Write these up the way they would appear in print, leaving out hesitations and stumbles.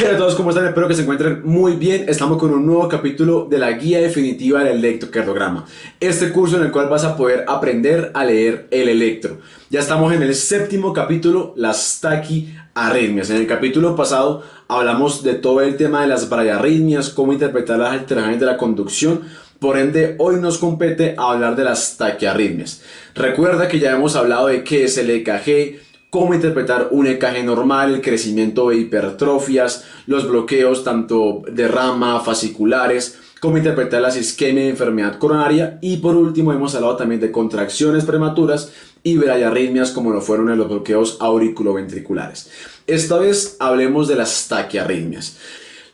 ¿Qué tal a todos? ¿Cómo están? Espero que se encuentren muy bien. Estamos con un nuevo capítulo de la guía definitiva del electrocardiograma. Este curso en el cual vas a poder aprender a leer el electro. Ya estamos en el séptimo capítulo, las taquiarritmias. En el capítulo pasado hablamos de todo el tema de las bradiarritmias, cómo interpretar las alteraciones de la conducción. Por ende, hoy nos compete hablar de las taquiarritmias. Recuerda que ya hemos hablado de qué es el EKG, cómo interpretar un EKG normal, el crecimiento de hipertrofias, los bloqueos tanto de rama, fasciculares, cómo interpretar la isquemia de enfermedad coronaria y por último hemos hablado también de contracciones prematuras y bradiarritmias como lo fueron en los bloqueos auriculoventriculares. Esta vez hablemos de las taquiarritmias.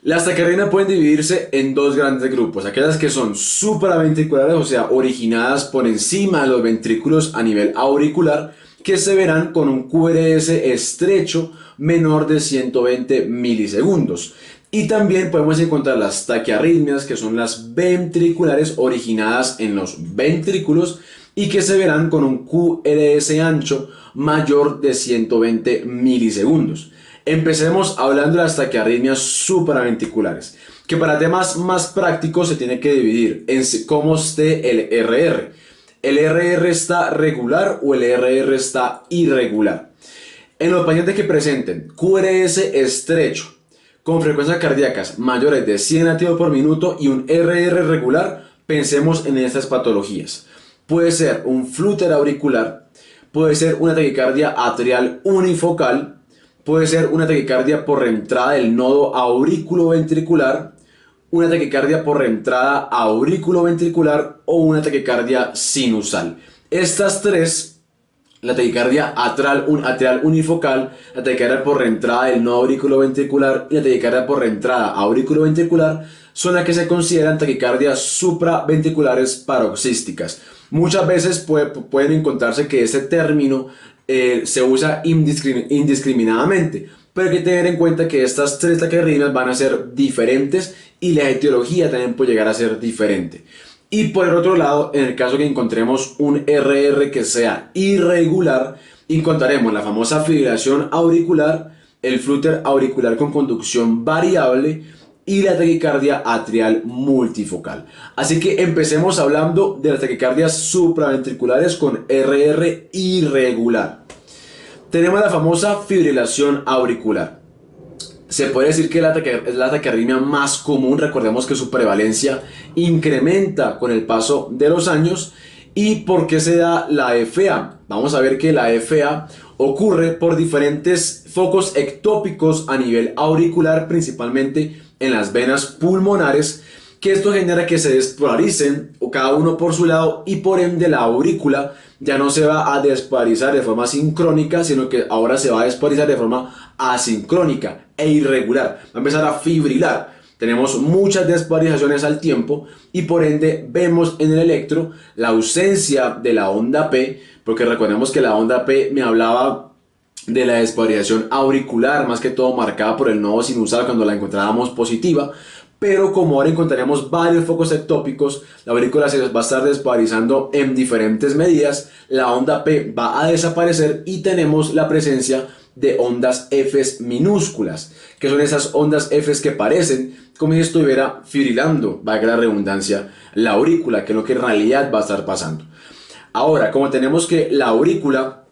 Las taquiarritmias pueden dividirse en dos grandes grupos, aquellas que son supraventriculares, o sea, originadas por encima de los ventrículos a nivel auricular, que se verán con un QRS estrecho menor de 120 milisegundos. Y también podemos encontrar las taquiarritmias, que son las ventriculares originadas en los ventrículos y que se verán con un QRS ancho mayor de 120 milisegundos. Empecemos hablando de las taquiarritmias supraventriculares, que para temas más prácticos se tiene que dividir en cómo esté el RR. ¿El RR está regular o el RR está irregular? En los pacientes que presenten QRS estrecho con frecuencias cardíacas mayores de 100 latidos por minuto y un RR regular, pensemos en estas patologías. Puede ser un flúter auricular, puede ser una taquicardia atrial unifocal, puede ser una taquicardia por reentrada del nodo auriculoventricular, una taquicardia por reentrada auriculoventricular o una taquicardia sinusal. Estas tres, la taquicardia atrial unifocal, la taquicardia por reentrada del nodo auriculoventricular y la taquicardia por reentrada auriculoventricular, son las que se consideran taquicardias supraventriculares paroxísticas. Muchas veces pueden encontrarse que este término se usa indiscriminadamente, pero hay que tener en cuenta que estas tres taquiarritmias van a ser diferentes y la etiología también puede llegar a ser diferente. Y por el otro lado, en el caso que encontremos un RR que sea irregular, encontraremos la famosa fibrilación auricular, el flúter auricular con conducción variable y la taquicardia atrial multifocal. Así que empecemos hablando de las taquicardias supraventriculares con RR irregular. Tenemos la famosa fibrilación auricular. Se puede decir que es la taquiarritmia más común. Recordemos que su prevalencia incrementa con el paso de los años. ¿Y por qué se da la FA? Vamos a ver que la FA ocurre por diferentes focos ectópicos a nivel auricular, principalmente en las venas pulmonares, que esto genera que se despolarizan cada uno por su lado y por ende la aurícula ya no se va a despolarizar de forma sincrónica, sino que ahora se va a despolarizar de forma asincrónica e irregular. Va a empezar a fibrilar. Tenemos muchas despolarizaciones al tiempo y por ende vemos en el electro la ausencia de la onda P, porque recordemos que la onda P me hablaba de la despolarización auricular, más que todo marcada por el nodo sinusal cuando la encontrábamos positiva. Pero como ahora encontraremos varios focos ectópicos, la aurícula se va a estar despolarizando en diferentes medidas, la onda P va a desaparecer y tenemos la presencia de ondas Fs minúsculas, que son esas ondas Fs que parecen como si estuviera fibrilando, valga la redundancia, la aurícula, que es lo que en realidad va a estar pasando. Ahora, como tenemos que la aurícula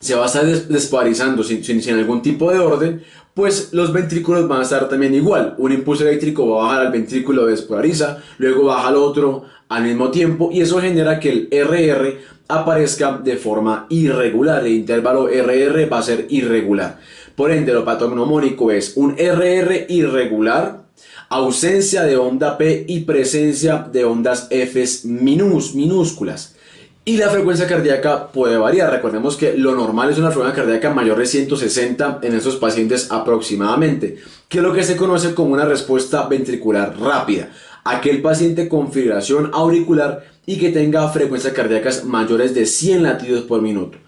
se va a estar despolarizando sin algún tipo de orden, pues los ventrículos van a estar también igual. Un impulso eléctrico va a bajar al ventrículo, despolariza, luego baja al otro al mismo tiempo y eso genera que el RR aparezca de forma irregular. El intervalo RR va a ser irregular. Por ende, lo patognomónico es un RR irregular, ausencia de onda P y presencia de ondas Fs minúsculas. Y la frecuencia cardíaca puede variar. Recordemos que lo normal es una frecuencia cardíaca mayor de 160 en estos pacientes aproximadamente, que es lo que se conoce como una respuesta ventricular rápida. Aquel paciente con fibrilación auricular y que tenga frecuencias cardíacas mayores de 100 latidos por minuto.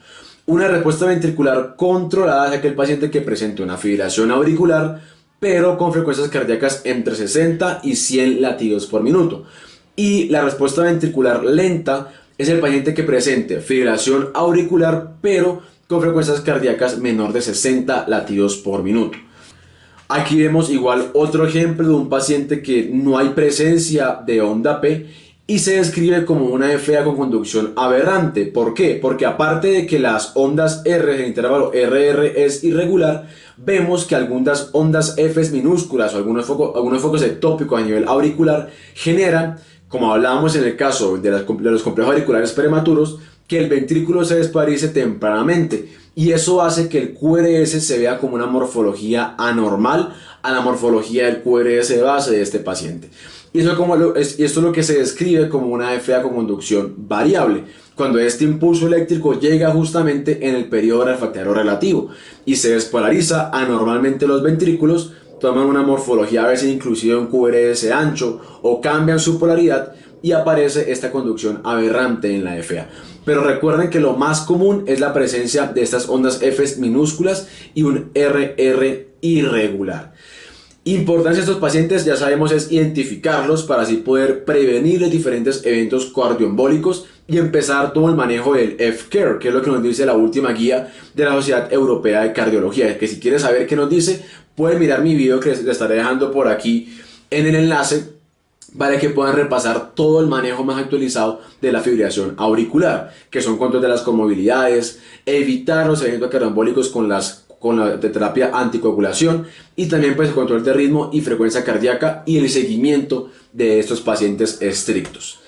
Una respuesta ventricular controlada es aquel paciente que presenta una fibrilación auricular, pero con frecuencias cardíacas entre 60 y 100 latidos por minuto. Y la respuesta ventricular lenta es el paciente que presente fibrilación auricular, pero con frecuencias cardíacas menor de 60 latidos por minuto. Aquí vemos igual otro ejemplo de un paciente que no hay presencia de onda P y se describe como una FA con conducción aberrante. ¿Por qué? Porque aparte de que las ondas R en el intervalo RR es irregular, vemos que algunas ondas F minúsculas o algunos focos ectópicos a nivel auricular generan, como hablábamos en el caso de los complejos auriculares prematuros, que el ventrículo se despolarice tempranamente y eso hace que el QRS se vea como una morfología anormal a la morfología del QRS de base de este paciente. Y esto es lo que se describe como una FA con conducción variable, cuando este impulso eléctrico llega justamente en el periodo refractario relativo y se despolariza anormalmente los ventrículos, toman una morfología a veces inclusive un QRS ancho o cambian su polaridad y aparece esta conducción aberrante en la FA. Pero recuerden que lo más común es la presencia de estas ondas F minúsculas y un RR irregular. Importancia de estos pacientes, ya sabemos, es identificarlos para así poder prevenir los diferentes eventos cardioembólicos y empezar todo el manejo del F-Care, que es lo que nos dice la última guía de la Sociedad Europea de Cardiología. Que si quieres saber qué nos dice, pueden mirar mi video que les estaré dejando por aquí en el enlace, para que puedan repasar todo el manejo más actualizado de la fibrilación auricular, que son control de las comorbilidades, evitar los eventos cardioembólicos con la terapia anticoagulación y también pues el control de ritmo y frecuencia cardíaca y el seguimiento de estos pacientes estrictos.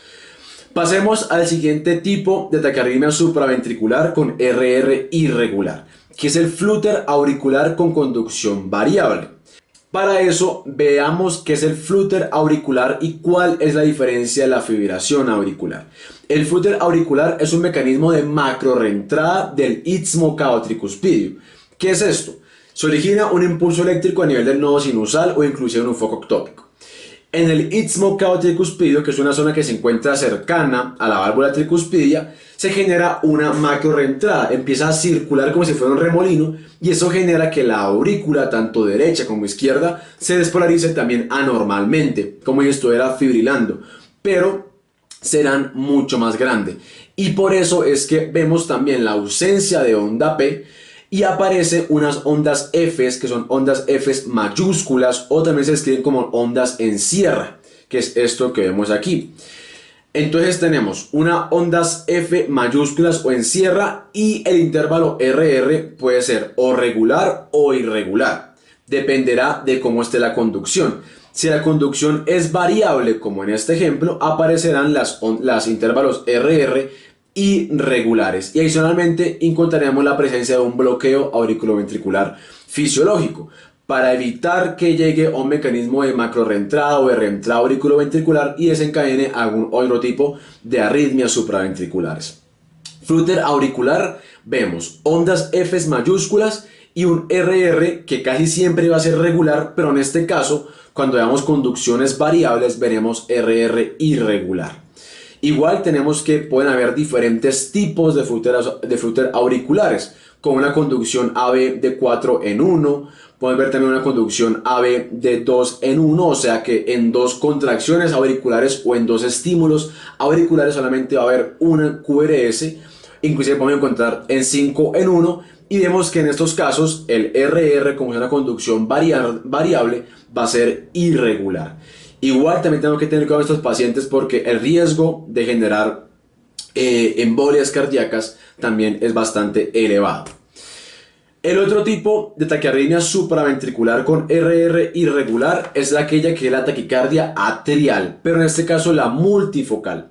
Pasemos al siguiente tipo de taquiarritmia supraventricular con RR irregular, que es el flúter auricular con conducción variable. Para eso veamos qué es el flúter auricular y cuál es la diferencia de la fibrilación auricular. El flúter auricular es un mecanismo de macrorreentrada del istmo caotricuspidio. ¿Qué es esto? Se origina un impulso eléctrico a nivel del nodo sinusal o inclusive en un foco ectópico. En el istmo caotricuspidio, que es una zona que se encuentra cercana a la válvula tricuspidia, se genera una macrorreentrada, empieza a circular como si fuera un remolino y eso genera que la aurícula, tanto derecha como izquierda, se despolarice también anormalmente, como si estuviera fibrilando, pero serán mucho más grandes. Y por eso es que vemos también la ausencia de onda P y aparecen unas ondas F, que son ondas F mayúsculas o también se escriben como ondas en sierra, que es esto que vemos aquí. Entonces tenemos una ondas F mayúsculas o en sierra y el intervalo RR puede ser o regular o irregular. Dependerá de cómo esté la conducción. Si la conducción es variable, como en este ejemplo, aparecerán las intervalos RR irregulares. Y adicionalmente encontraremos la presencia de un bloqueo auriculoventricular fisiológico, para evitar que llegue a un mecanismo de macrorreentrada o de reentrada auriculoventricular y desencadene algún otro tipo de arritmias supraventriculares. Flúter auricular, vemos ondas F mayúsculas y un RR que casi siempre va a ser regular, pero en este caso, cuando veamos conducciones variables, veremos RR irregular. Igual tenemos que pueden haber diferentes tipos de flúter auriculares, con una conducción AB de 4 en 1, pueden ver también una conducción AB de 2 en 1, o sea que en dos contracciones auriculares o en dos estímulos auriculares solamente va a haber una QRS, inclusive podemos encontrar en 5 en 1, y vemos que en estos casos el RR, como es una conducción variable, va a ser irregular. Igual también tenemos que tener cuidado con estos pacientes porque el riesgo de generar embolias cardíacas también es bastante elevado. El otro tipo de taquiarritmia supraventricular con RR irregular es aquella que es la taquicardia atrial, pero en este caso la multifocal.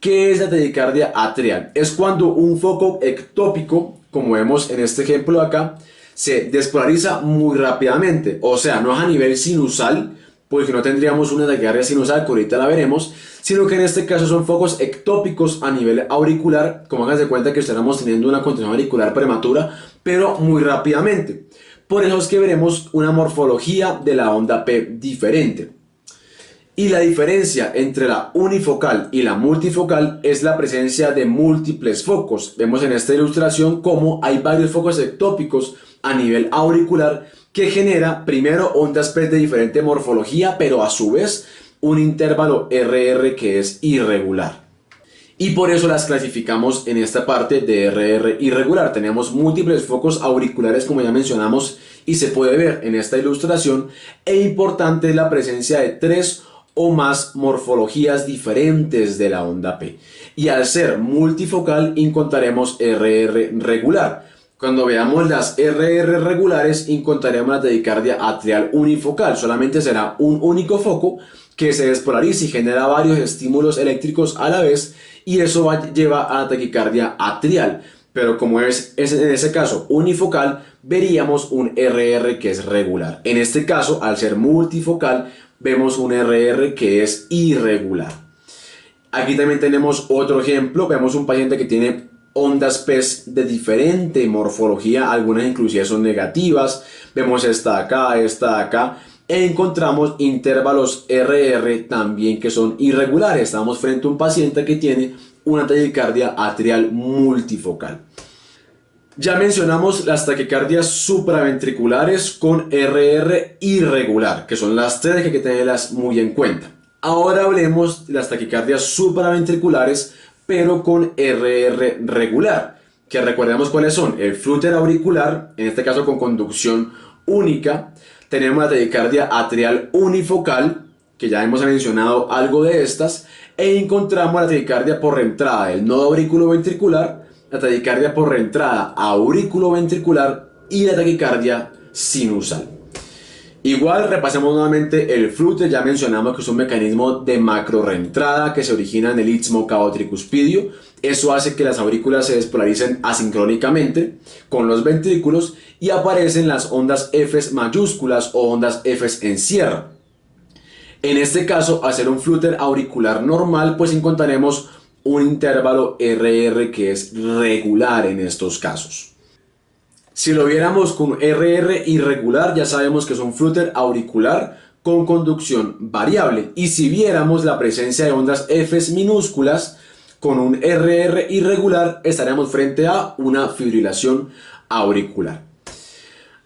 ¿Qué es la taquicardia atrial? Es cuando un foco ectópico, como vemos en este ejemplo de acá, se despolariza muy rápidamente, o sea, no es a nivel sinusal, porque no tendríamos una taquicardia sinusal, que ahorita la veremos, sino que en este caso son focos ectópicos a nivel auricular, como hagan de cuenta que estaremos teniendo una contracción auricular prematura, pero muy rápidamente. Por eso es que veremos una morfología de la onda P diferente. Y la diferencia entre la unifocal y la multifocal es la presencia de múltiples focos. Vemos en esta ilustración cómo hay varios focos ectópicos a nivel auricular que genera primero ondas P de diferente morfología, pero a su vez un intervalo RR que es irregular. Y por eso las clasificamos en esta parte de RR irregular. Tenemos múltiples focos auriculares, como ya mencionamos, y se puede ver en esta ilustración. E importante es la presencia de 3 o más morfologías diferentes de la onda P. Y al ser multifocal encontraremos RR regular. Cuando veamos las RR regulares encontraremos la taquicardia atrial unifocal. Solamente será un único foco que se despolariza y genera varios estímulos eléctricos a la vez, y eso lleva a la taquicardia atrial. Pero como es en ese caso unifocal, veríamos un RR que es regular. En este caso, al ser multifocal, vemos un RR que es irregular. Aquí también tenemos otro ejemplo. Vemos un paciente que tiene ondas P de diferente morfología, algunas inclusive son negativas. Vemos esta de acá. E encontramos intervalos RR también que son irregulares. Estamos frente a un paciente que tiene una taquicardia atrial multifocal. Ya mencionamos las taquicardias supraventriculares con RR irregular, que son las 3 que hay que tenerlas muy en cuenta. Ahora hablemos de las taquicardias supraventriculares, pero con RR regular, que recordemos cuáles son: el flúter auricular, en este caso con conducción única. Tenemos la taquicardia atrial unifocal, que ya hemos mencionado algo de estas, e encontramos la taquicardia por reentrada del nodo auriculoventricular, la taquicardia por reentrada auriculoventricular y la taquicardia sinusal. Igual repasemos nuevamente el flúter. Ya mencionamos que es un mecanismo de macro reentrada que se origina en el istmo cabo-tricuspidio. Eso hace que las aurículas se despolaricen asincrónicamente con los ventrículos y aparecen las ondas Fs mayúsculas o ondas Fs en sierra. En este caso, al ser un flúter auricular normal, pues encontraremos un intervalo RR que es regular en estos casos. Si lo viéramos con RR irregular, ya sabemos que es un flúter auricular con conducción variable. Y si viéramos la presencia de ondas Fs minúsculas con un RR irregular, estaremos frente a una fibrilación auricular.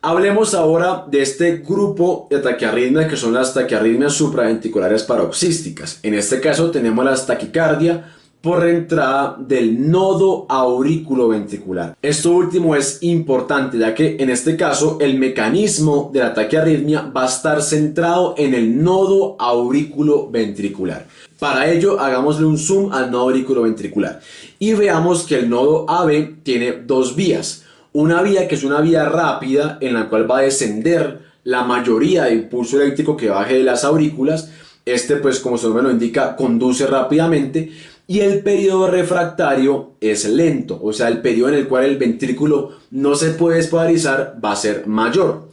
Hablemos ahora de este grupo de taquiarritmias que son las taquiarritmias supraventriculares paroxísticas. En este caso tenemos la taquicardia por entrada del nodo auriculoventricular. Esto último es importante, ya que en este caso el mecanismo de la taquiarritmia va a estar centrado en el nodo auriculoventricular. Para ello hagámosle un zoom al nodo auriculoventricular y veamos que el nodo AB tiene dos vías. Una vía que es una vía rápida en la cual va a descender la mayoría de impulso eléctrico que baje de las aurículas. Este, pues como su nombre lo indica, conduce rápidamente. Y el periodo refractario es lento, o sea, el periodo en el cual el ventrículo no se puede despolarizar va a ser mayor.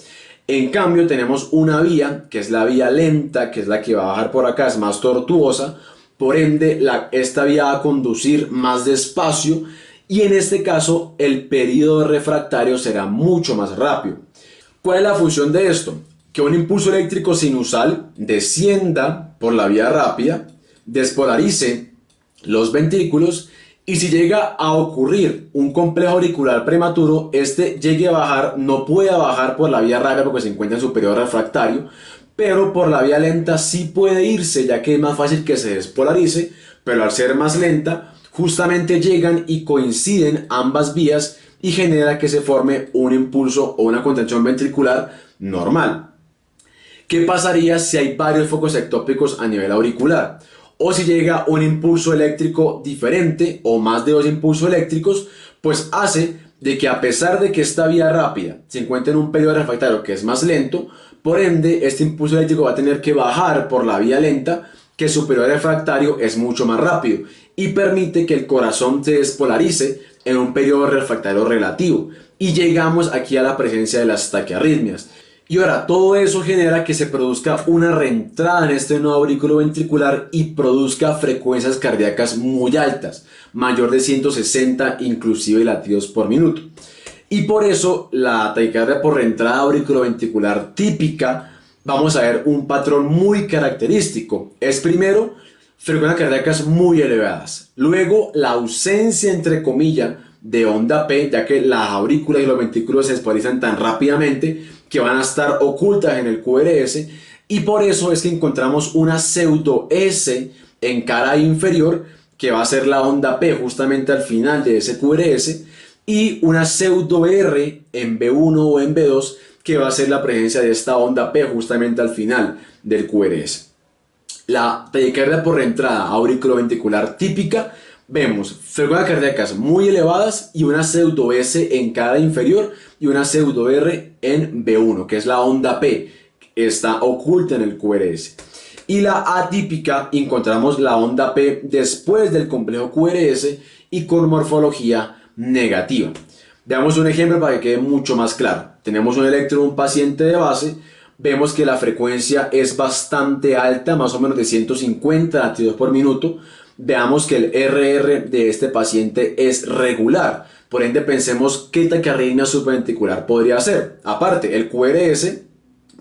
En cambio tenemos una vía que es la vía lenta, que es la que va a bajar por acá, es más tortuosa. Por ende, esta vía va a conducir más despacio. Y en este caso el periodo refractario será mucho más rápido. ¿Cuál es la función de esto? Que un impulso eléctrico sinusal descienda por la vía rápida, despolarice los ventrículos, y si llega a ocurrir un complejo auricular prematuro, este llegue a bajar, no puede bajar por la vía rápida porque se encuentra en su periodo refractario, pero por la vía lenta sí puede irse, ya que es más fácil que se despolarice, pero al ser más lenta, justamente llegan y coinciden ambas vías y genera que se forme un impulso o una contracción ventricular normal. ¿Qué pasaría si hay varios focos ectópicos a nivel auricular? O si llega un impulso eléctrico diferente o más de dos impulsos eléctricos, pues hace de que a pesar de que esta vía rápida se encuentre en un periodo refractario que es más lento, por ende este impulso eléctrico va a tener que bajar por la vía lenta, que su periodo refractario es mucho más rápido y permite que el corazón se despolarice en un periodo refractario relativo. Y llegamos aquí a la presencia de las taquiarritmias. Y ahora todo eso genera que se produzca una reentrada en este nodo auriculoventricular y produzca frecuencias cardíacas muy altas, mayor de 160 inclusive latidos por minuto. Y por eso la taquicardia por reentrada auriculoventricular típica, vamos a ver un patrón muy característico. Es primero frecuencias cardíacas muy elevadas, luego la ausencia entre comillas de onda P, ya que las aurículas y los ventrículos se despolarizan tan rápidamente que van a estar ocultas en el QRS, y por eso es que encontramos una pseudo S en cara inferior que va a ser la onda P justamente al final de ese QRS, y una pseudo R en B1 o en B2, que va a ser la presencia de esta onda P justamente al final del QRS. La taquicardia por reentrada auriculoventricular típica, vemos frecuencias cardíacas muy elevadas y una pseudo S en cada inferior y una pseudo R en B1, que es la onda P, que está oculta en el QRS. Y la atípica encontramos la onda P después del complejo QRS y con morfología negativa. Veamos un ejemplo para que quede mucho más claro. Tenemos un electro de un paciente de base, vemos que la frecuencia es bastante alta, más o menos de 150 latidos por minuto. Veamos que el RR de este paciente es regular, por ende pensemos qué taquiarritmia supraventricular podría ser. Aparte, el QRS,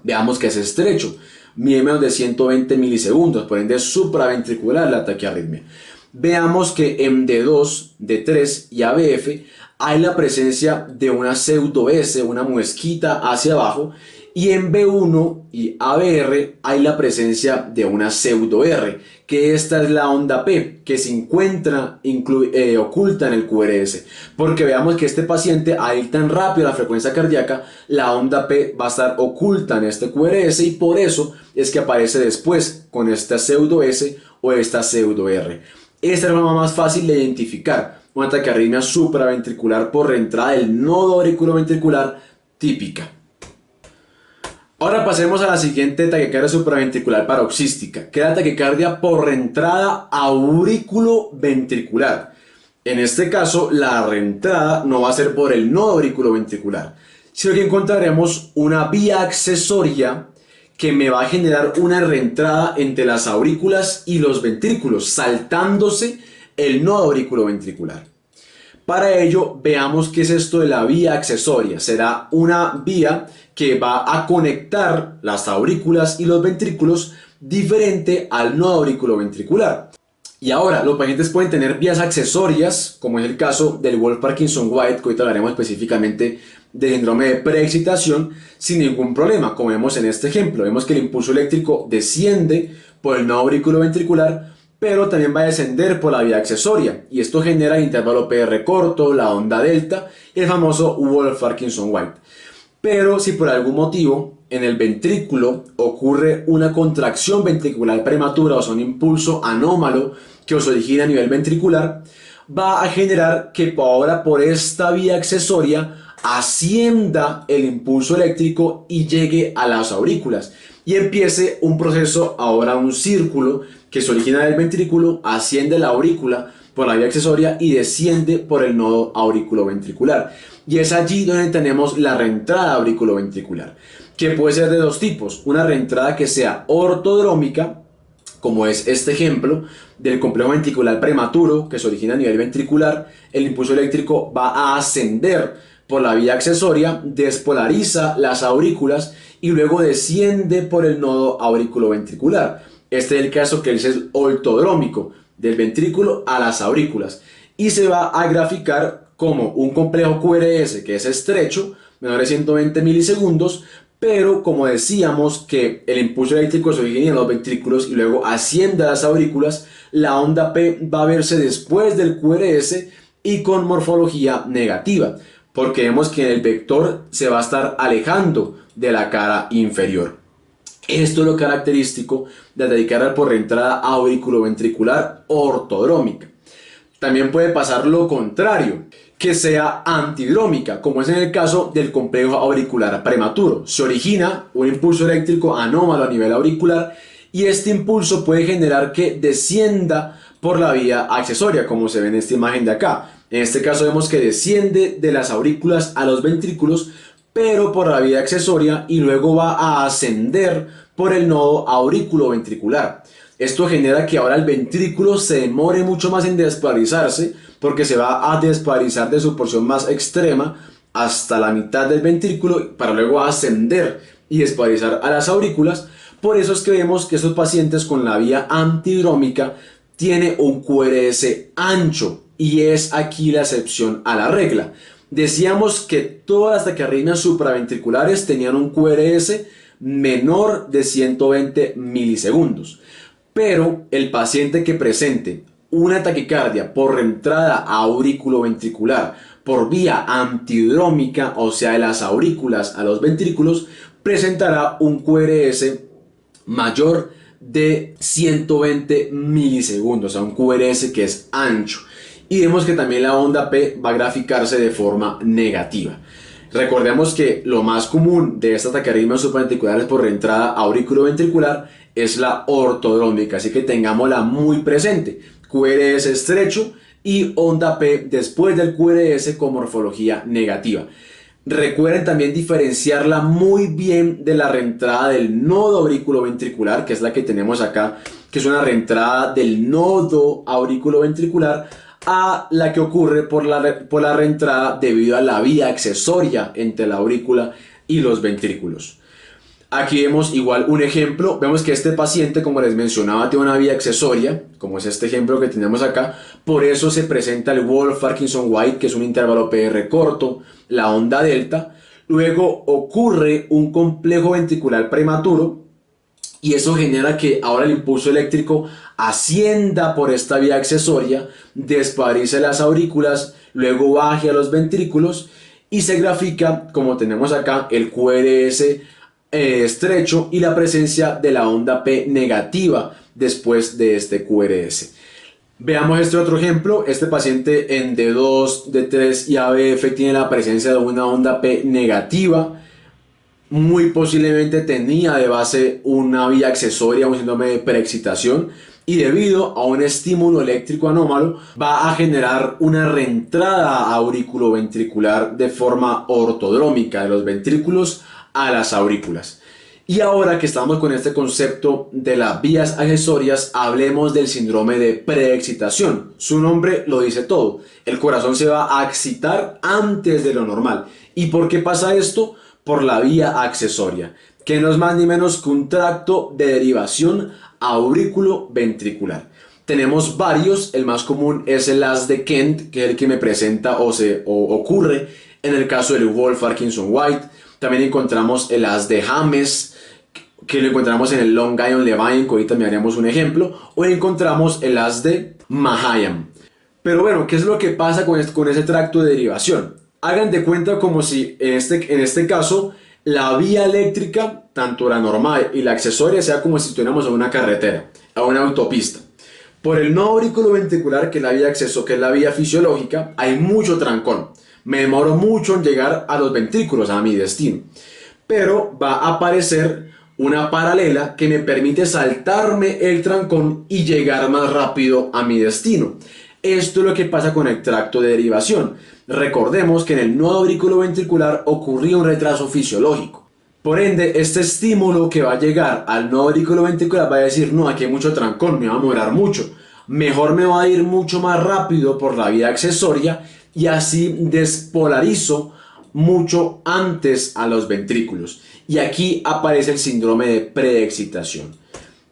veamos que es estrecho, mide menos de 120 milisegundos, por ende es supraventricular la taquiarritmia. Veamos que en D2, D3 y ABF hay la presencia de una pseudo S, una muesquita hacia abajo, y en B1 y ABR hay la presencia de una pseudo R, que esta es la onda P, que se encuentra oculta en el QRS, porque veamos que este paciente, al ir tan rápido a la frecuencia cardíaca, la onda P va a estar oculta en este QRS y por eso es que aparece después con esta pseudo S o esta pseudo R. Esta es la forma más fácil de identificar una taquiarritmia supraventricular por reentrada del nodo auriculoventricular típica. Ahora pasemos a la siguiente taquicardia supraventricular paroxística, que es la taquicardia por reentrada auriculoventricular. En este caso, la reentrada no va a ser por el nodo auriculoventricular, sino que encontraremos una vía accesoria que me va a generar una reentrada entre las aurículas y los ventrículos, saltándose el nodo auriculoventricular. Para ello, veamos qué es esto de la vía accesoria. Será una vía que va a conectar las aurículas y los ventrículos diferente al nodo auriculoventricular. Y ahora, los pacientes pueden tener vías accesorias, como es el caso del Wolff-Parkinson-White, que ahorita hablaremos específicamente de síndrome de preexcitación, sin ningún problema, como vemos en este ejemplo. Vemos que el impulso eléctrico desciende por el nodo auriculoventricular, pero también va a descender por la vía accesoria, y esto genera el intervalo PR corto, la onda delta y el famoso Wolff-Parkinson-White. Pero si por algún motivo en el ventrículo ocurre una contracción ventricular prematura, o sea, un impulso anómalo que os origina a nivel ventricular, va a generar que ahora por esta vía accesoria ascienda el impulso eléctrico y llegue a las aurículas y empiece un proceso, ahora un círculo que se origina del ventrículo, asciende la aurícula por la vía accesoria y desciende por el nodo auriculoventricular. Y es allí donde tenemos la reentrada auriculoventricular, que puede ser de dos tipos: una reentrada que sea ortodrómica, como es este ejemplo del complejo ventricular prematuro que se origina a nivel ventricular. El impulso eléctrico va a ascender por la vía accesoria, despolariza las aurículas y luego desciende por el nodo auriculoventricular. Este es el caso que es ortodrómico, del ventrículo a las aurículas, y se va a graficar como un complejo QRS que es estrecho, menor de 120 milisegundos, pero como decíamos que el impulso eléctrico se origina en los ventrículos y luego asciende a las aurículas, la onda P va a verse después del QRS y con morfología negativa, porque vemos que el vector se va a estar alejando de la cara inferior. Esto es lo característico de la taquicardia por reentrada auriculoventricular ortodrómica. También puede pasar lo contrario, que sea antidrómica, como es en el caso del complejo auricular prematuro. Se origina un impulso eléctrico anómalo a nivel auricular y este impulso puede generar que descienda por la vía accesoria, como se ve en esta imagen de acá. En este caso vemos que desciende de las aurículas a los ventrículos, pero por la vía accesoria, y luego va a ascender por el nodo auriculoventricular. Esto genera que ahora el ventrículo se demore mucho más en despolarizarse, porque se va a despolarizar de su porción más extrema hasta la mitad del ventrículo para luego ascender y despolarizar a las aurículas. Por eso es que vemos que esos pacientes con la vía antidrómica tienen un QRS ancho, y es aquí la excepción a la regla. Decíamos que todas las taquiarritmias supraventriculares tenían un QRS menor de 120 milisegundos. Pero el paciente que presente una taquicardia por entrada auriculoventricular por vía antidrómica, o sea de las aurículas a los ventrículos, presentará un QRS mayor de 120 milisegundos, o sea un QRS que es ancho. Y vemos que también la onda P va a graficarse de forma negativa. Recordemos que lo más común de estas taquiarritmias supraventriculares por entrada auriculoventricular es la ortodrómica, así que tengámosla muy presente. QRS estrecho y onda P después del QRS con morfología negativa. Recuerden también diferenciarla muy bien de la reentrada del nodo auriculoventricular, que es la que tenemos acá, que es una reentrada del nodo auriculoventricular, a la que ocurre por la reentrada debido a la vía accesoria entre la aurícula y los ventrículos. Aquí vemos igual un ejemplo, vemos que este paciente, como les mencionaba, tiene una vía accesoria, como es este ejemplo que tenemos acá, por eso se presenta el Wolff-Parkinson-White, que es un intervalo PR corto, la onda delta, luego ocurre un complejo ventricular prematuro, y eso genera que ahora el impulso eléctrico ascienda por esta vía accesoria, despolarice las aurículas, luego baje a los ventrículos y se grafica, como tenemos acá, el QRS estrecho y la presencia de la onda P negativa después de este QRS. Veamos este otro ejemplo. Este paciente en D2, D3 y ABF tiene la presencia de una onda P negativa. Muy posiblemente tenía de base una vía accesoria, un síndrome de preexcitación, y debido a un estímulo eléctrico anómalo va a generar una reentrada auriculoventricular de forma ortodrómica de los ventrículos a las aurículas. Y ahora que estamos con este concepto de las vías accesorias, hablemos del síndrome de preexcitación. Su nombre lo dice todo. El corazón se va a excitar antes de lo normal. ¿Y por qué pasa esto? Por la vía accesoria, que no es más ni menos que un tracto de derivación aurículo-ventricular. Tenemos varios, el más común es el haz de Kent, que es el que me presenta o ocurre en el caso del Wolff-Parkinson-White. También encontramos el haz de James, que lo encontramos en el Long Island-Levine, que ahorita me haremos un ejemplo, o encontramos el haz de Mahayan. Pero bueno, ¿qué es lo que pasa con ese tracto de derivación? Hagan de cuenta como si en este caso la vía eléctrica, tanto la normal y la accesoria, sea como si estuviéramos en una carretera, a una autopista. Por el nodo auriculoventricular, que es la vía acceso, que es la vía fisiológica, hay mucho trancón. Me demoro mucho en llegar a los ventrículos, a mi destino. Pero va a aparecer una paralela que me permite saltarme el trancón y llegar más rápido a mi destino. Esto es lo que pasa con el tracto de derivación. Recordemos que en el nodo auriculoventricular ocurría un retraso fisiológico. Por ende, este estímulo que va a llegar al nodo auriculoventricular va a decir, no, aquí hay mucho trancón, me va a demorar mucho. Mejor me va a ir mucho más rápido por la vía accesoria y así despolarizo mucho antes a los ventrículos. Y aquí aparece el síndrome de preexcitación,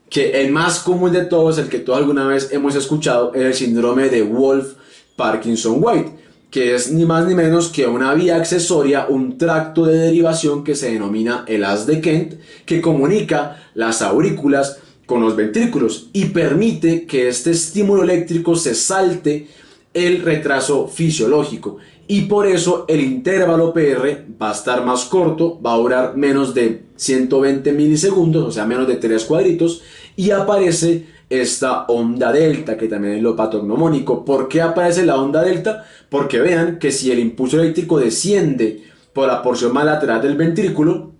que el más común de todos, el que todos alguna vez hemos escuchado, es el síndrome de Wolff-Parkinson-White, que es ni más ni menos que una vía accesoria, un tracto de derivación que se denomina el haz de Kent, que comunica las aurículas con los ventrículos y permite que este estímulo eléctrico se salte el retraso fisiológico, y por eso el intervalo PR va a estar más corto, va a durar menos de 120 milisegundos, o sea menos de 3 cuadritos, y aparece esta onda delta, que también es lo patognomónico. ¿Por qué aparece la onda delta? Porque vean que si el impulso eléctrico desciende por la porción más lateral del ventrículo,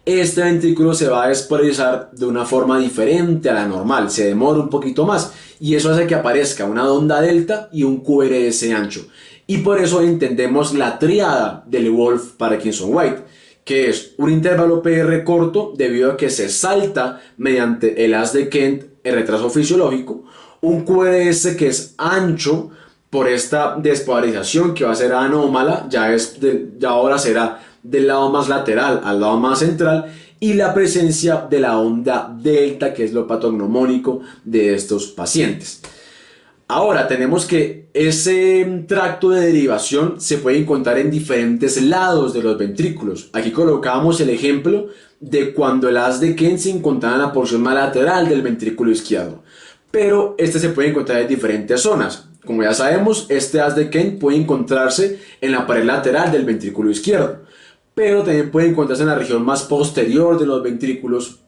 este ventrículo se va a despolarizar de una forma diferente a la normal, se demora un poquito más, y eso hace que aparezca una onda delta y un QRS ancho. Y por eso entendemos la triada del Wolff-Parkinson-White, que es un intervalo PR corto debido a que se salta mediante el haz de Kent el retraso fisiológico, un QRS que es ancho por esta despolarización que va a ser anómala, ya ahora será del lado más lateral al lado más central, y la presencia de la onda delta, que es lo patognomónico de estos pacientes. Ahora tenemos que ese tracto de derivación se puede encontrar en diferentes lados de los ventrículos. Aquí colocamos el ejemplo de cuando el haz de Kent se encontraba en la porción más lateral del ventrículo izquierdo. pero este se puede encontrar en diferentes zonas. Como ya sabemos, este haz de Kent puede encontrarse en la pared lateral del ventrículo izquierdo, pero también puede encontrarse en la región más posterior de los ventrículos,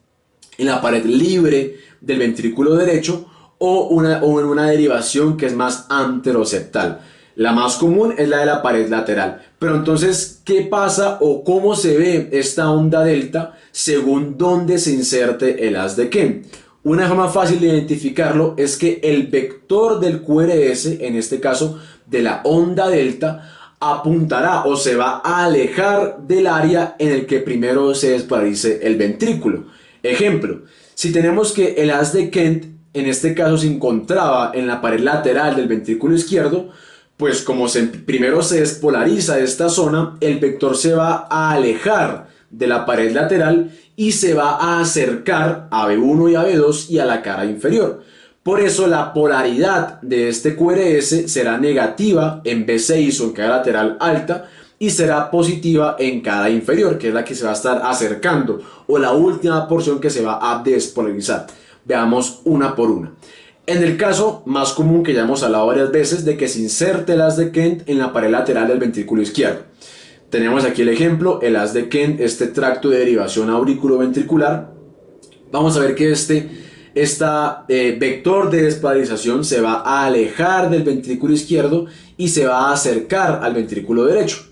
en la pared libre del ventrículo derecho o en una derivación que es más anteroseptal. La más común es la de la pared lateral. Pero entonces, ¿qué pasa o cómo se ve esta onda delta según dónde se inserte el haz de Kent? Una forma fácil de identificarlo es que el vector del QRS, en este caso de la onda delta, apuntará o se va a alejar del área en el que primero se despolarice el ventrículo. Ejemplo, si tenemos que el haz de Kent en este caso se encontraba en la pared lateral del ventrículo izquierdo, pues como primero se despolariza esta zona, el vector se va a alejar de la pared lateral y se va a acercar a B1 y a B2 y a la cara inferior. Por eso la polaridad de este QRS será negativa en B6 o en cara lateral alta y será positiva en cara inferior, que es la que se va a estar acercando, o la última porción que se va a despolarizar. Veamos una por una. En el caso más común, que ya hemos hablado varias veces, de que se inserte el haz de Kent en la pared lateral del ventrículo izquierdo. Tenemos aquí el ejemplo, el haz de Kent, este tracto de derivación auriculoventricular. Vamos a ver que este vector de despolarización se va a alejar del ventrículo izquierdo y se va a acercar al ventrículo derecho.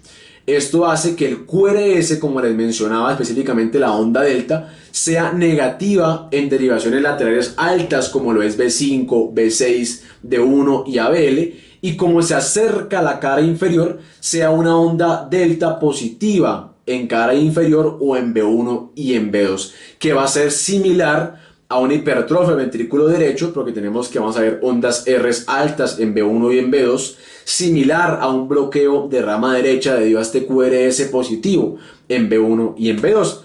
Esto hace que el QRS, como les mencionaba, específicamente la onda delta, sea negativa en derivaciones laterales altas como lo es B5, B6, D1 y ABL, y como se acerca a la cara inferior, sea una onda delta positiva en cara inferior o en B1 y en B2, que va a ser similar a una hipertrofia del ventrículo derecho, porque tenemos que vamos a ver ondas R altas en B1 y en B2, similar a un bloqueo de rama derecha debido a este QRS positivo en B1 y en B2.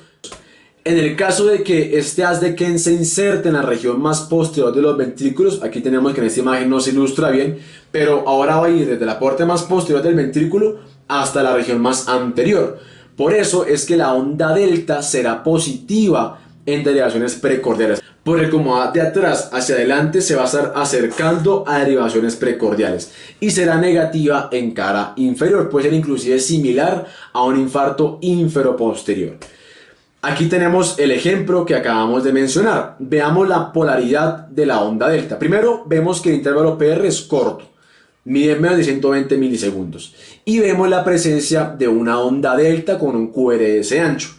En el caso de que este haz de Kent se inserte en la región más posterior de los ventrículos, aquí tenemos que en esta imagen no se ilustra bien, pero ahora va a ir desde la parte más posterior del ventrículo hasta la región más anterior. Por eso es que la onda delta será positiva en derivaciones precordiales, porque como va de atrás hacia adelante se va a estar acercando a derivaciones precordiales, y será negativa en cara inferior, puede ser inclusive similar a un infarto inferoposterior. Aquí tenemos el ejemplo que acabamos de mencionar. Veamos la polaridad de la onda delta. Primero vemos que el intervalo PR es corto, mide menos de 120 milisegundos, y vemos la presencia de una onda delta con un QRS ancho.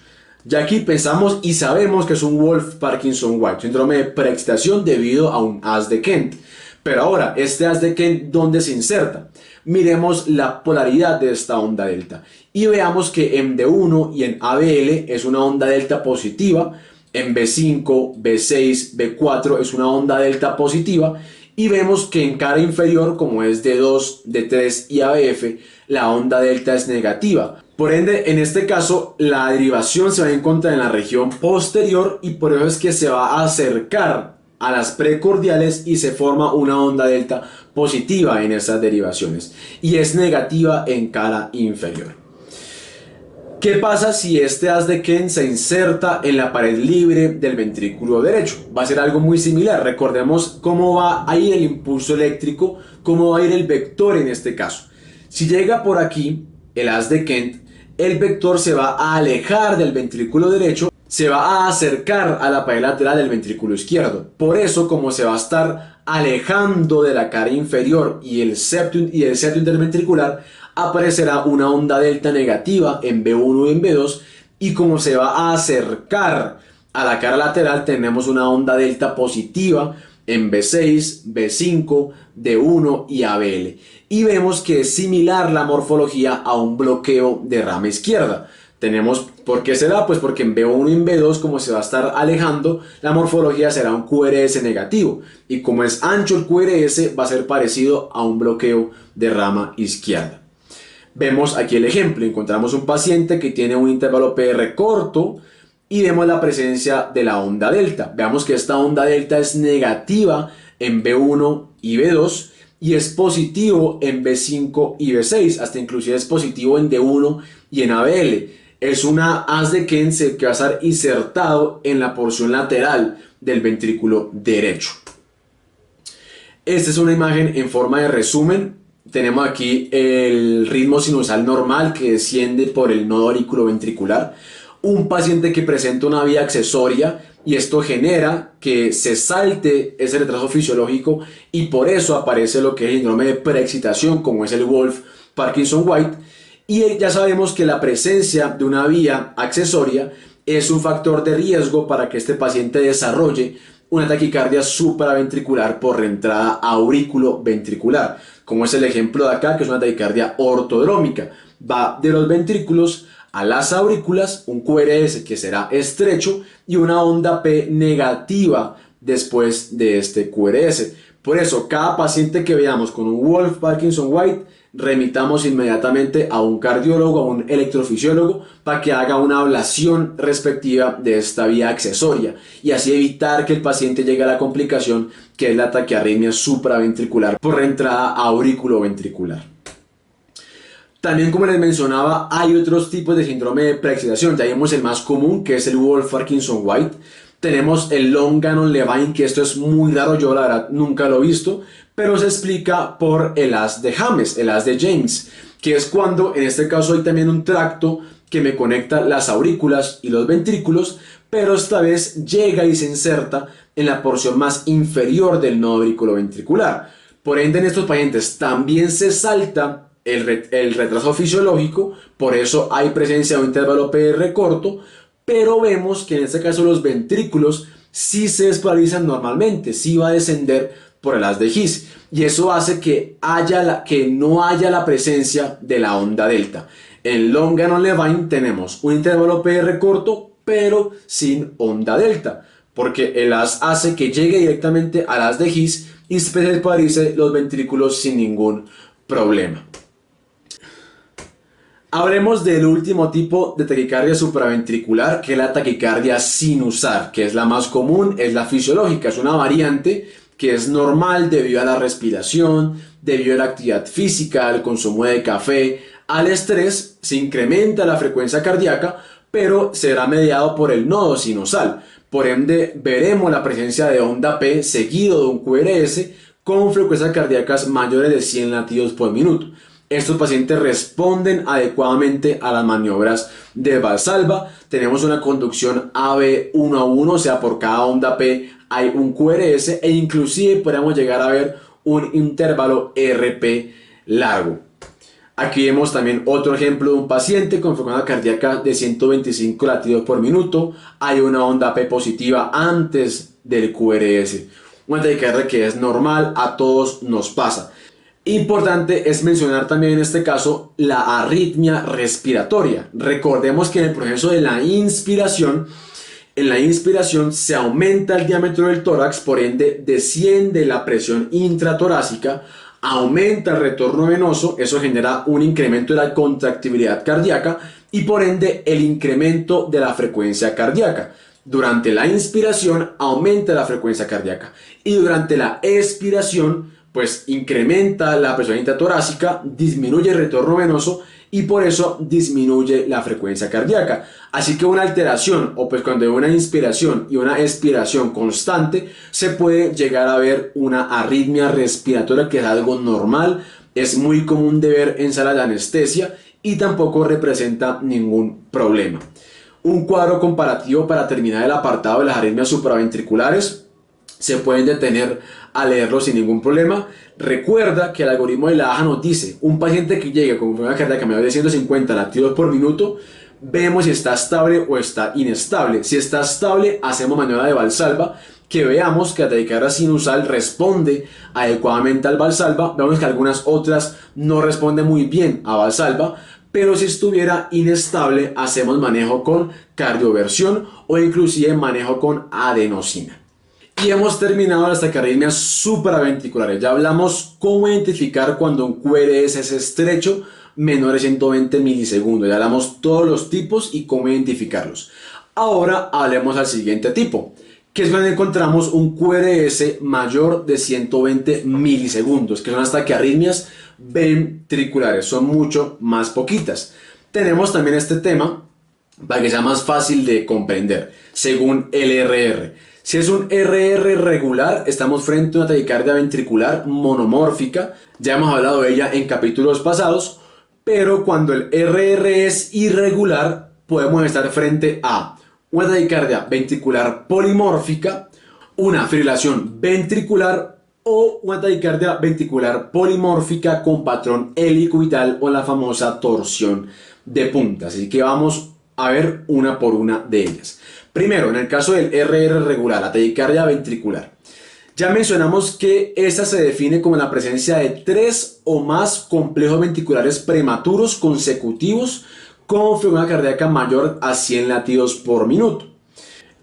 Ya aquí pensamos y sabemos que es un Wolff-Parkinson-White, síndrome de preexcitación debido a un haz de Kent. Pero ahora, este haz de Kent, ¿dónde se inserta? Miremos la polaridad de esta onda delta y veamos que en D1 y en ABL es una onda delta positiva, en B5, B6, B4 es una onda delta positiva, y vemos que en cara inferior, como es D2, D3 y ABF, la onda delta es negativa. Por ende, en este caso, la derivación se va a encontrar en la región posterior y por eso es que se va a acercar a las precordiales y se forma una onda delta positiva en estas derivaciones y es negativa en cara inferior. ¿Qué pasa si este haz de Kent se inserta en la pared libre del ventrículo derecho? Va a ser algo muy similar. Recordemos cómo va a ir el impulso eléctrico, cómo va a ir el vector en este caso. Si llega por aquí el haz de Kent, el vector se va a alejar del ventrículo derecho, se va a acercar a la pared lateral del ventrículo izquierdo. Por eso, como se va a estar alejando de la cara inferior y el septo interventricular, aparecerá una onda delta negativa en B1 y en B2, y como se va a acercar a la cara lateral tenemos una onda delta positiva en B6, B5, D1 y ABL. Y vemos que es similar la morfología a un bloqueo de rama izquierda. ¿Por qué será? Pues porque en B1 y en B2, como se va a estar alejando, la morfología será un QRS negativo. Y como es ancho el QRS, va a ser parecido a un bloqueo de rama izquierda. Vemos aquí el ejemplo. Encontramos un paciente que tiene un intervalo PR corto y vemos la presencia de la onda delta. Veamos que esta onda delta es negativa en B1 y B2 y es positivo en B5 y B6, hasta inclusive es positivo en D1 y en ABL. Es una haz de Kent que va a estar insertado en la porción lateral del ventrículo derecho. Esta es una imagen en forma de resumen. Tenemos aquí el ritmo sinusal normal que desciende por el nodo auriculoventricular. Un paciente que presenta una vía accesoria y esto genera que se salte ese retraso fisiológico y por eso aparece lo que es el síndrome de preexcitación, como es el Wolff-Parkinson-White. Y ya sabemos que la presencia de una vía accesoria es un factor de riesgo para que este paciente desarrolle una taquicardia supraventricular por reentrada auriculoventricular, como es el ejemplo de acá, que es una taquicardia ortodrómica. Va de los ventrículos a las aurículas, un QRS que será estrecho y una onda P negativa después de este QRS. Por eso, cada paciente que veamos con un Wolff-Parkinson-White, remitamos inmediatamente a un cardiólogo, a un electrofisiólogo, para que haga una ablación respectiva de esta vía accesoria y así evitar que el paciente llegue a la complicación que es la taquiarritmia supraventricular por entrada auriculoventricular. También, como les mencionaba, hay otros tipos de síndrome de preexcitación. Ya vimos el más común, que es el Wolff-Parkinson-White. Tenemos el Long-Gannon-Levine, que esto es muy raro, yo la verdad nunca lo he visto, pero se explica por el haz de James, el haz de James, que es cuando, en este caso, hay también un tracto que me conecta las aurículas y los ventrículos, pero esta vez llega y se inserta en la porción más inferior del nodo auriculoventricular. Por ende, en estos pacientes también se salta el retraso fisiológico, por eso hay presencia de un intervalo PR corto, pero vemos que en este caso los ventrículos sí se despolarizan normalmente, sí va a descender por el haz de His, y eso hace que no haya la presencia de la onda delta. En Long-Gannon-Levine tenemos un intervalo PR corto, pero sin onda delta, porque el haz hace que llegue directamente al haz de His y se despolarice los ventrículos sin ningún problema. Hablemos del último tipo de taquicardia supraventricular, que es la taquicardia sinusal, que es la más común, es la fisiológica, es una variante que es normal debido a la respiración, debido a la actividad física, al consumo de café, al estrés. Se incrementa la frecuencia cardíaca, pero será mediado por el nodo sinusal. Por ende, veremos la presencia de onda P seguido de un QRS con frecuencias cardíacas mayores de 100 latidos por minuto. Estos pacientes responden adecuadamente a las maniobras de Valsalva. Tenemos una conducción AB 1 a 1, o sea, por cada onda P hay un QRS e inclusive podemos llegar a ver un intervalo RP largo. Aquí vemos también otro ejemplo de un paciente con frecuencia cardíaca de 125 latidos por minuto. Hay una onda P positiva antes del QRS. Una taquicardia que es normal, a todos nos pasa. Importante es mencionar también en este caso la arritmia respiratoria. Recordemos que en el proceso de la inspiración, en la inspiración se aumenta el diámetro del tórax, por ende desciende la presión intratorácica, aumenta el retorno venoso, eso genera un incremento de la contractibilidad cardíaca y por ende el incremento de la frecuencia cardíaca. Durante la inspiración aumenta la frecuencia cardíaca y durante la expiración pues incrementa la presión intratorácica, disminuye el retorno venoso y por eso disminuye la frecuencia cardíaca. Así que una alteración, o pues cuando hay una inspiración y una expiración constante, se puede llegar a ver una arritmia respiratoria, que es algo normal, es muy común de ver en salas de anestesia y tampoco representa ningún problema. Un cuadro comparativo para terminar el apartado de las arritmias supraventriculares. Se pueden detener a leerlo sin ningún problema. Recuerda que el algoritmo de la AJA nos dice, un paciente que llegue con frecuencia cardíaca mayor de 150 latidos por minuto, vemos si está estable o está inestable. Si está estable, hacemos maniobra de Valsalva, que veamos que la taquicardia sinusal responde adecuadamente al Valsalva. Vemos que algunas otras no responden muy bien a Valsalva, pero si estuviera inestable, hacemos manejo con cardioversión o inclusive manejo con adenosina. Y hemos terminado las taquiarritmias supraventriculares. Ya hablamos cómo identificar cuando un QRS es estrecho, menor de 120 milisegundos. Ya hablamos todos los tipos y cómo identificarlos. Ahora hablemos al siguiente tipo, que es cuando encontramos un QRS mayor de 120 milisegundos, que son las taquiarritmias ventriculares. Son mucho más poquitas. Tenemos también este tema para que sea más fácil de comprender, según LRR. Si es un RR regular, estamos frente a una taquicardia ventricular monomórfica. Ya hemos hablado de ella en capítulos pasados, pero cuando el RR es irregular, podemos estar frente a una taquicardia ventricular polimórfica, una fibrilación ventricular o una taquicardia ventricular polimórfica con patrón helicoidal o la famosa torsión de punta. Así que vamos a ver una por una de ellas. Primero, en el caso del RR regular, la taquicardia ventricular. Ya mencionamos que esta se define como la presencia de 3 o más complejos ventriculares prematuros consecutivos con frecuencia cardíaca mayor a 100 latidos por minuto.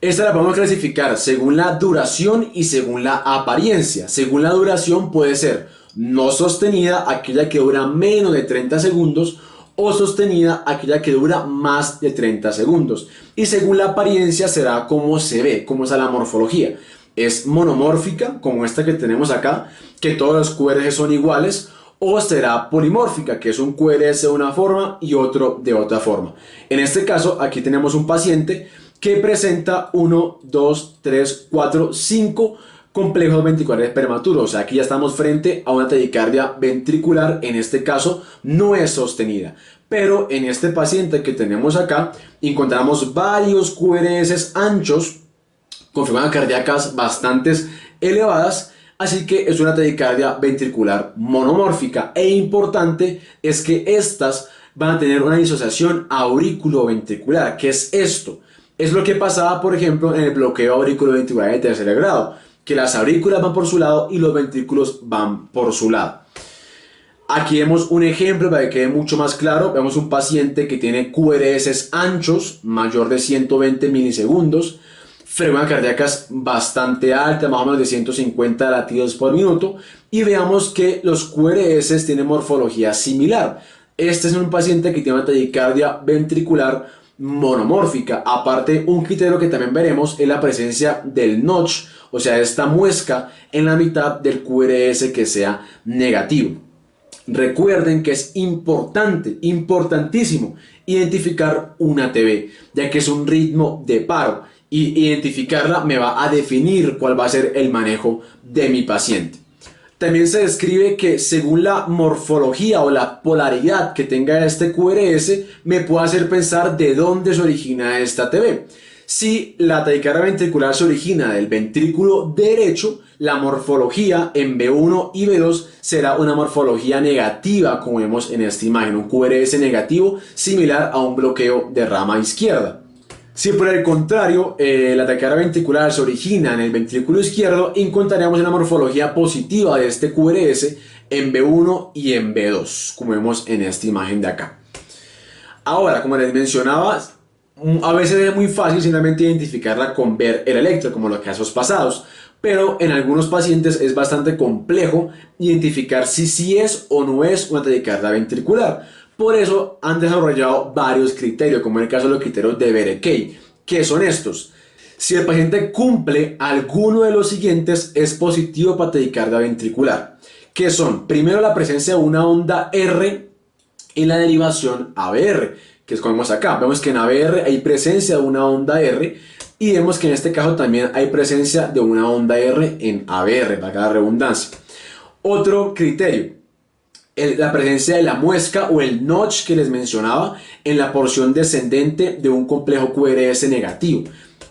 Esta la podemos clasificar según la duración y según la apariencia. Según la duración puede ser no sostenida, aquella que dura menos de 30 segundos, o sostenida, aquella que dura más de 30 segundos. Y según la apariencia será como se ve, como es la morfología. Es monomórfica, como esta que tenemos acá, que todos los QRS son iguales, o será polimórfica, que es un QRS de una forma y otro de otra forma. En este caso, aquí tenemos un paciente que presenta 1, 2, 3, 4, 5 complejos ventriculares prematuros. O sea, aquí ya estamos frente a una taquicardia ventricular, en este caso no es sostenida. Pero en este paciente que tenemos acá, encontramos varios QRS anchos con frecuencias cardíacas bastante elevadas, así que es una taquicardia ventricular monomórfica. E importante es que estas van a tener una disociación aurículo-ventricular. ¿Qué es esto? Es lo que pasaba, por ejemplo, en el bloqueo auriculoventricular de tercer grado, que las aurículas van por su lado y los ventrículos van por su lado. Aquí vemos un ejemplo para que quede mucho más claro. Vemos un paciente que tiene QRS anchos, mayor de 120 milisegundos, frecuencias cardíacas bastante altas, más o menos de 150 latidos por minuto, y veamos que los QRS tienen morfología similar. Este es un paciente que tiene una taquicardia ventricular monomórfica. Aparte, un criterio que también veremos es la presencia del notch, o sea, esta muesca en la mitad del QRS que sea negativo. Recuerden que es importantísimo identificar una ATV, ya que es un ritmo de paro, y identificarla me va a definir cuál va a ser el manejo de mi paciente. También se describe que según la morfología o la polaridad que tenga este QRS, me puede hacer pensar de dónde se origina esta ATV. Si la taquicardia ventricular se origina del ventrículo derecho, la morfología en B1 y B2 será una morfología negativa, como vemos en esta imagen, un QRS negativo similar a un bloqueo de rama izquierda. Si por el contrario la taquicardia ventricular se origina en el ventrículo izquierdo, encontraremos una morfología positiva de este QRS en B1 y en B2, como vemos en esta imagen de acá. Ahora, como les mencionaba, a veces es muy fácil simplemente identificarla con ver el electro, como los casos pasados, pero en algunos pacientes es bastante complejo identificar si sí es o no es una taquicardia ventricular. Por eso han desarrollado varios criterios, como en el caso de los criterios de Berekay. ¿Qué son estos? Si el paciente cumple alguno de los siguientes, es positivo para taquicardia ventricular. ¿Qué son? Primero, la presencia de una onda R en la derivación ABR, que es como vemos acá. Vemos que en ABR hay presencia de una onda R, y vemos que en este caso también hay presencia de una onda R en ABR, para la redundancia. Otro criterio, la presencia de la muesca o el notch que les mencionaba en la porción descendente de un complejo QRS negativo,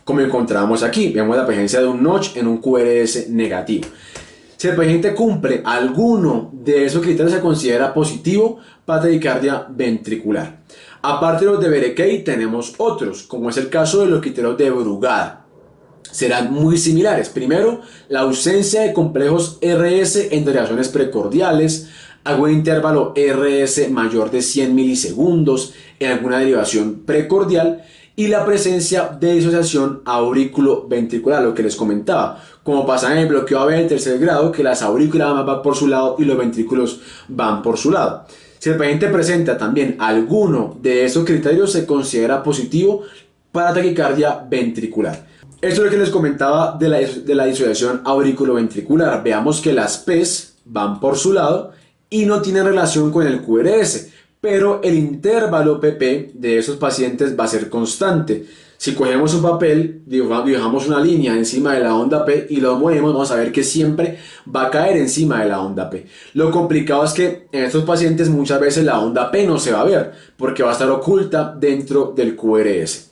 como encontramos aquí. Vemos la presencia de un notch en un QRS negativo. Si el paciente cumple alguno de esos criterios, se considera positivo para taquicardia ventricular. Aparte de los de Berekay, tenemos otros, como es el caso de los criterios de Brugada. Serán muy similares. Primero, la ausencia de complejos RS en derivaciones precordiales, algún intervalo RS mayor de 100 milisegundos en alguna derivación precordial, y la presencia de disociación aurículo-ventricular, lo que les comentaba, como pasa en el bloqueo AB en tercer grado, que las aurículas van por su lado y los ventrículos van por su lado. Si el paciente presenta también alguno de esos criterios, se considera positivo para taquicardia ventricular. Esto es lo que les comentaba de la disociación auriculoventricular. Veamos que las P's van por su lado y no tienen relación con el QRS, pero el intervalo PP de esos pacientes va a ser constante. Si cogemos un papel, dibujamos una línea encima de la onda P y lo movemos, vamos a ver que siempre va a caer encima de la onda P. Lo complicado es que en estos pacientes muchas veces la onda P no se va a ver porque va a estar oculta dentro del QRS.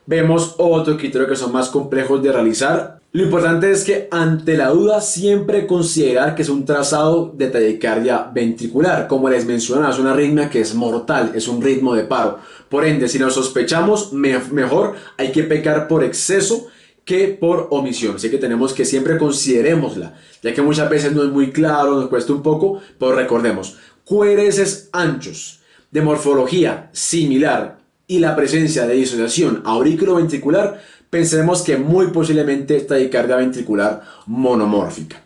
Vemos otro criterio que son más complejos de realizar. Lo importante es que ante la duda siempre considerar que es un trazado de taquicardia ventricular. Como les mencionaba, es una arritmia que es mortal, es un ritmo de paro. Por ende, si nos sospechamos, mejor hay que pecar por exceso que por omisión. Así que tenemos que siempre considerémosla, ya que muchas veces no es muy claro, nos cuesta un poco, pero recordemos, QRS anchos, de morfología similar y la presencia de disociación auriculoventricular, pensemos que muy posiblemente es taquicardia ventricular monomórfica.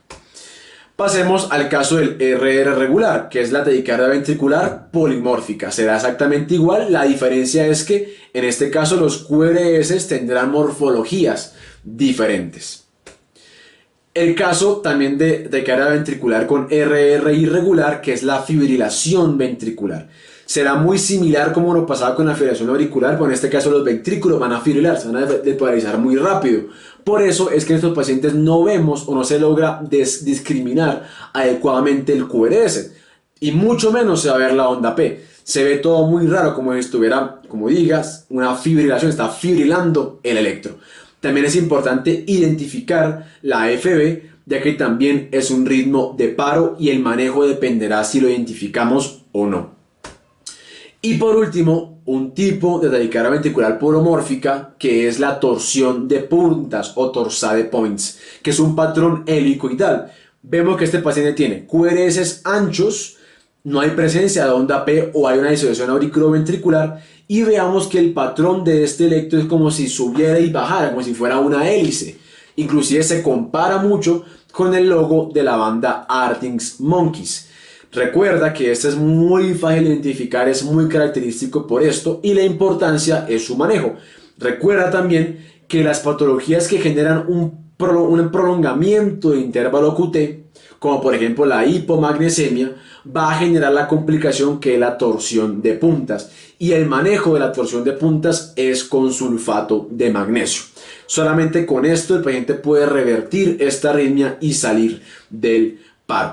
Pasemos al caso del RR regular, que es la taquicardia ventricular polimórfica. Será exactamente igual, la diferencia es que en este caso los QRS tendrán morfologías diferentes. El caso también de taquicardia ventricular con RR irregular, que es la fibrilación ventricular. Será muy similar como lo pasaba con la fibrilación auricular, pero en este caso los ventrículos van a fibrilar, se van a despolarizar muy rápido. Por eso es que en estos pacientes no vemos o no se logra discriminar adecuadamente el QRS y mucho menos se va a ver la onda P. Se ve todo muy raro, como si estuviera, como digas, una fibrilación, está fibrilando el electro. También es importante identificar la FB, ya que también es un ritmo de paro y el manejo dependerá si lo identificamos o no. Y por último, un tipo de taquicardia ventricular polomórfica que es la torsión de puntas o torsade points, que es un patrón helicoidal. Vemos que este paciente tiene QRS anchos, no hay presencia de onda P o hay una disociación auriculoventricular y veamos que el patrón de este electro es como si subiera y bajara, como si fuera una hélice. Inclusive se compara mucho con el logo de la banda Arctic Monkeys. Recuerda que este es muy fácil de identificar, es muy característico por esto y la importancia es su manejo. Recuerda también que las patologías que generan un prolongamiento de intervalo QT, como por ejemplo la hipomagnesemia, va a generar la complicación que es la torsión de puntas. Y el manejo de la torsión de puntas es con sulfato de magnesio. Solamente con esto el paciente puede revertir esta arritmia y salir del paro.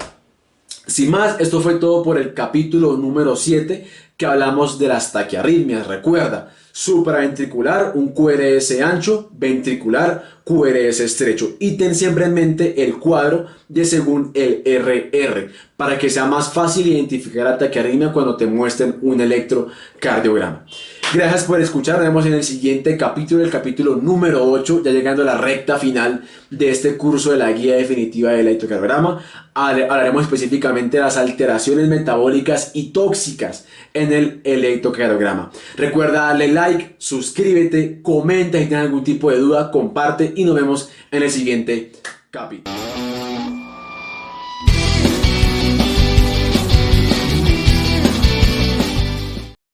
Sin más, esto fue todo por el capítulo número 7 que hablamos de las taquiarritmias. Recuerda, supraventricular, un QRS ancho, ventricular, QRS estrecho. Y ten siempre en mente el cuadro de según el RR para que sea más fácil identificar la taquiarritmia cuando te muestren un electrocardiograma. Gracias por escuchar, nos vemos en el siguiente capítulo, el capítulo número 8, ya llegando a la recta final de este curso de la guía definitiva del electrocardiograma. Hablaremos específicamente de las alteraciones metabólicas y tóxicas en el electrocardiograma. Recuerda darle like, suscríbete, comenta si tienes algún tipo de duda, comparte y nos vemos en el siguiente capítulo.